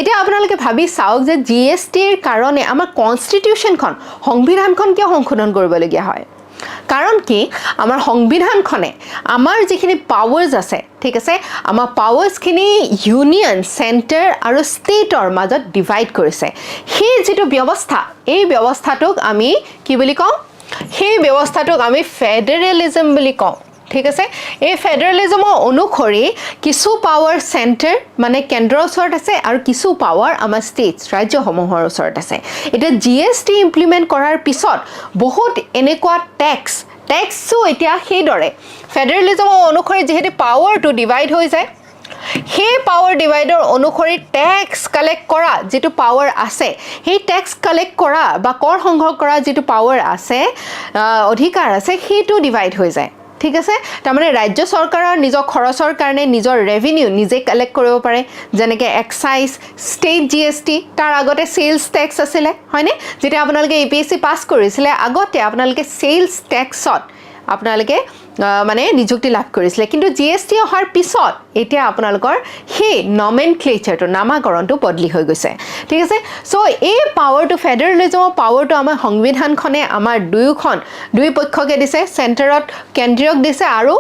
এতিয়া আপোনালোকে ভাবি চাওক যে জিএসটিৰ কাৰণে আমাৰ কনষ্টিটিউশ্যনখন সংবিধানখন কিয় সংশোধন কৰিবলগীয়া হয় কাৰণ কি আমাৰ সংবিধানখনে আমাৰ যিখিনি পাৱাৰ্স আছে ঠিক আছে আমাৰ পাৱাৰ্সখিনি ইউনিয়ন সেন্টাৰ আৰু ষ্টেটৰ মাজত ডিভাইড কৰিছে সেই যেটো ব্যৱস্থা এই ব্যৱস্থাটোক আমি কি বুলি কওঁ সেই ব্যৱস্থাটোক আমি ফেডাৰেলিজম বুলি কওঁ ঠিক আছে এই ফেডাৰেলিজমৰ অনুসৰি কিছু পাৱাৰ সেন্টাৰ মানে কেন্দ্ৰৰ ওচৰত আছে আৰু কিছু পাৱাৰ আমাৰ ষ্টেটছ ৰাজ্যসমূহৰ ওচৰত আছে এটা জিএসটি ইমপ্লিমেন্ট কৰাৰ পিছত বহুত এনেকুৱা টেক্সও এতিয়া সেইদৰে ফেডাৰেলিজমৰ অনুসৰি যেহেতু পাৱাৰটো ডিভাইড হৈ যায় সেই পাৱাৰ ডিভাইডৰ অনুসৰি ট্যাক্স কালেক্ট কৰা যেটো পাৱাৰ আছে সেই ট্যাক্স কালেক্ট কৰা বা কৰ সংগ্ৰহ কৰা যেটো পাৱাৰ আছে অধিকাৰ আছে সেইটো ডিভাইড হৈ যায় ঠিক আছে তাৰ মানে ৰাজ্য চৰকাৰৰ নিজৰ খৰচৰ কাৰণে নিজৰ ৰেভিনিউ নিজে কালেক্ট কৰিব পাৰে যেনেকৈ এক্সাইজ ষ্টেট জিএসটি তাৰ আগতে সেলছ ট্যাক্স আছিল হয়নে যেটা আপোনালোকে এপিএসসি পাস কৰিছিলে আগতে আপোনালোকে সেলছ ট্যাক্সত আপোনালোকে মানে নিযুক্তি লাভ কৰিছিলে কিন্তু জিএসটি অহাৰ পিছত এতিয়া আপোনালোকৰ সেই নমেনক্লেচাৰটো নামাকৰণটো বদলি হৈ গৈছে ঠিক আছে সো এই পাৱাৰটো ফেডাৰেলিজমৰ পাৱাৰটো আমাৰ সংবিধানখনে আমাৰ দুই পক্ষকে দিছে সেন্টাৰত কেন্দ্ৰীয়ক দিছে আৰু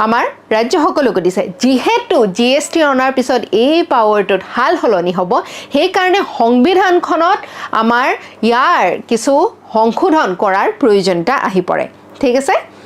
আমাৰ ৰাজ্যসকলকো দিছে যেহেতু জিএসটি অনাৰ পিছত এই পাৱাৰটোত হাল হলনি হ'ব সেই কাৰণে সংবিধানখনত আমাৰ ইয়াৰ কিছু সংশোধন কৰাৰ প্ৰয়োজনীয়তা আহি পৰে ঠিক আছে